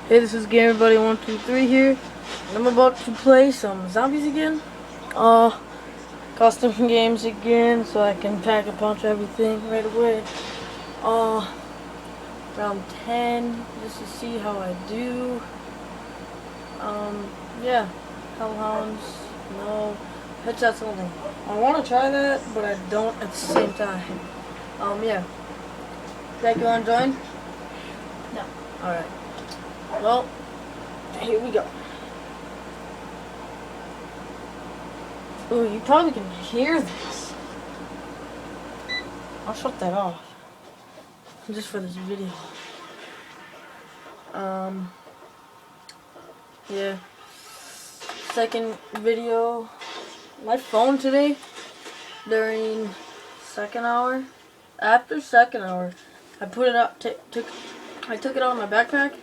Hey, this is GamerBuddy123 here, and I'm about to play some zombies again. Custom games again, so I can pack a punch everything right away. Uh, Round 10, just to see how I do. Yeah, Hellhounds, no. Headshots only. I want to try that, but I don't at the same time. Yeah. Zach, you want to join? No. Alright. Well, here we go. Ooh, you probably can hear this. I'll shut that off. Just for this video. Yeah. Second video. My phone today, during second hour, after second hour, I put it up, I took it out of my backpack,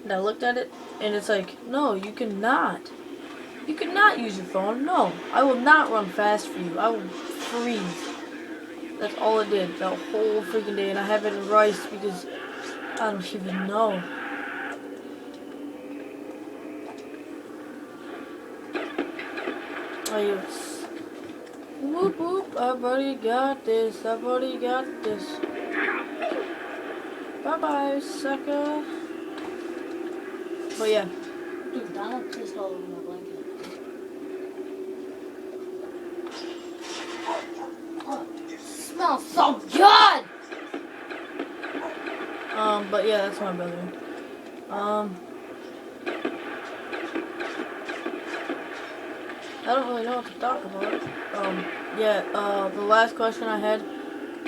and I looked at it, and it's like, no, you cannot. You cannot use your phone. No, I will not run fast for you. I will freeze. That's all it did, the whole freaking day, and I have it in rice because I don't even know. Oh, yes. Whoop whoop, I've already got this, I've already got this. Bye bye, sucker. But yeah. Dude, Donald pissed all over my blanket. Oh, it smells so good! But yeah, that's my brother. I don't really know what to talk about. The last question I had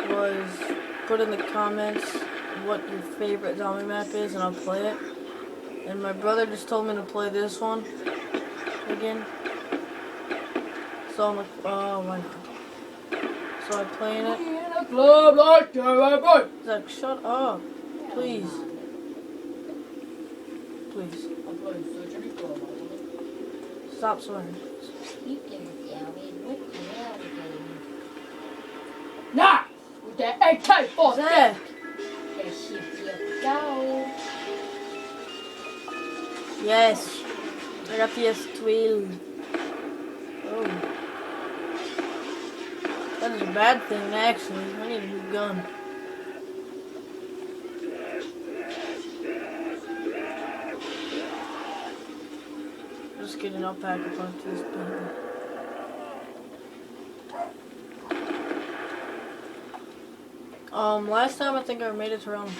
was put in the comments what your favorite zombie map is and I'll play it. And my brother just told me to play this one again. So I'm like, why not? So I'm playing it. He's like, shut up. Please. Please. Stop swearing. Nah! With that AK-47! Zach! That shit go. Yes. I got the S12. Oh. That is a bad thing, actually. I need a new gun. Just kidding, I'll pack a punch this baby. Last time I think I made it to around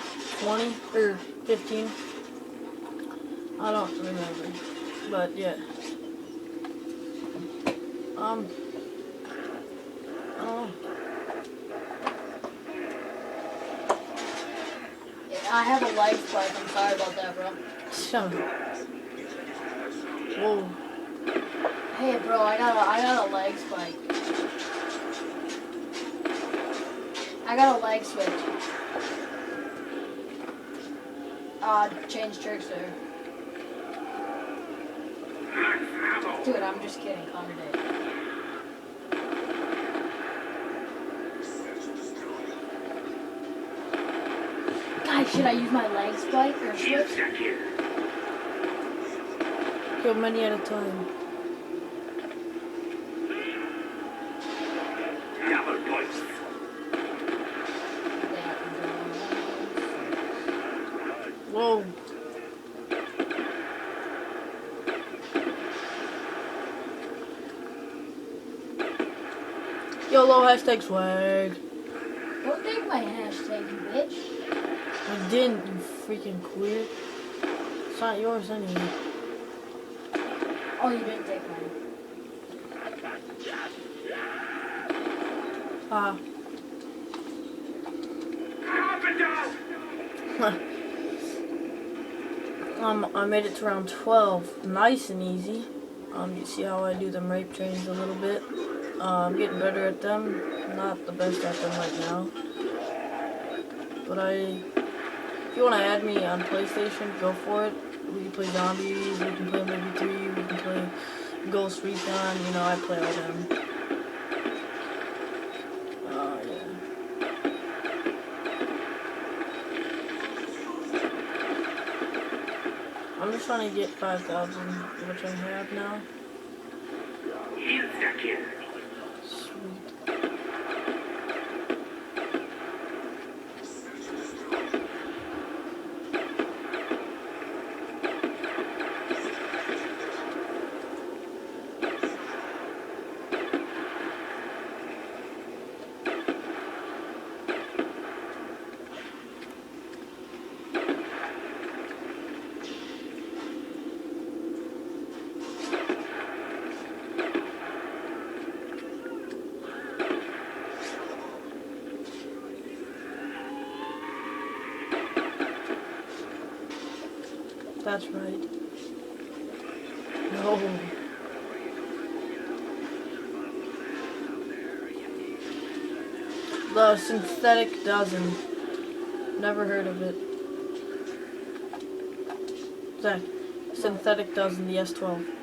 20 or 15. I don't remember. But yeah. I don't know. I have a leg spike. I'm sorry about that, bro. Shut up. Whoa. Hey, bro, I got a leg spike. I got a leg switch. Change tricks there. Dude, I'm just kidding. Calm down. Guys, should I use my leg spike or switch? Kill many at a time. Whoa. YOLO hashtag swag. Don't take my hashtag, you bitch. I didn't, you freaking queer. It's not yours anyway. Oh, you didn't take mine. I made it to round 12, nice and easy. You see how I do them rape trains a little bit. I'm getting better at them, not the best at them right now. But if you want to add me on PlayStation, go for it. We can play zombies, we can play maybe 3, we can play Ghost Recon, you know, I play all them. Yeah. I'm just trying to get 5,000, which I have now. Sweet. That's right. No. The synthetic dozen. Never heard of it. Zach, synthetic dozen, the S12.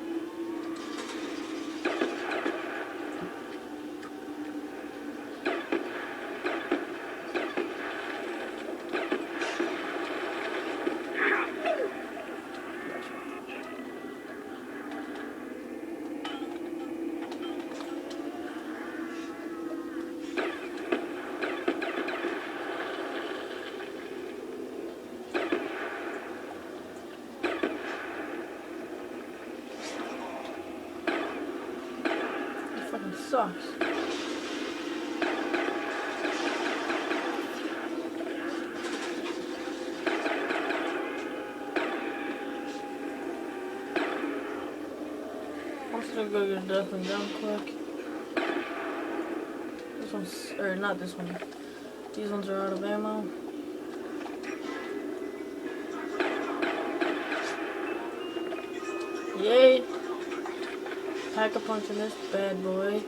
Sucks. I'm just gonna go get death and down quick. This one's, or not this one. These ones are out of ammo. Yay! Pack-a-punch in this bad boy.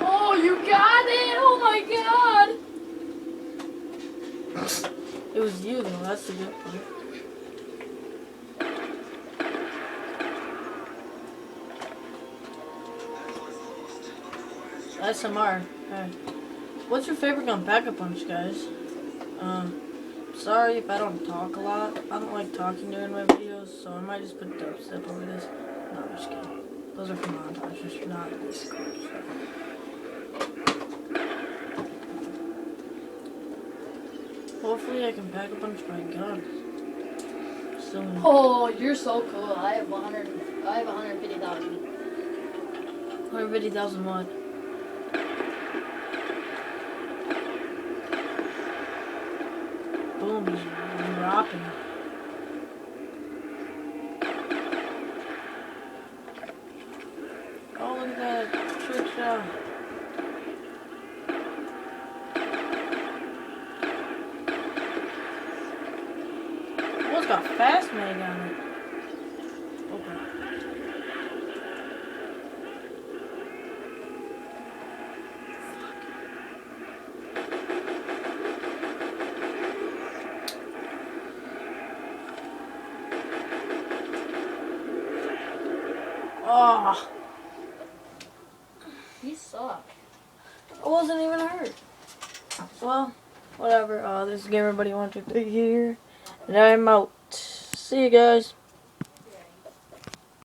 Oh, you got it! Oh my god! It was you though, that's the good part. SMR. Alright. What's your favorite gun? Pack-a-punch, guys. Sorry if I don't talk a lot. I don't like talking during my videos, so I might just put dubstep over this. No, I'm just kidding. Those are for montages, not this course. Hopefully I can pack-a-punch my gun soon. Oh, you're so cool. I have 150,000. 150,000 what? Boom, he's dropping. Oh, look at that trick shot. Oh, it's got fast mag on it. Okay. Oh, You suck. I wasn't even hurt. Well, whatever. This is Gamer Buddy 123 here, and I'm out. See you guys.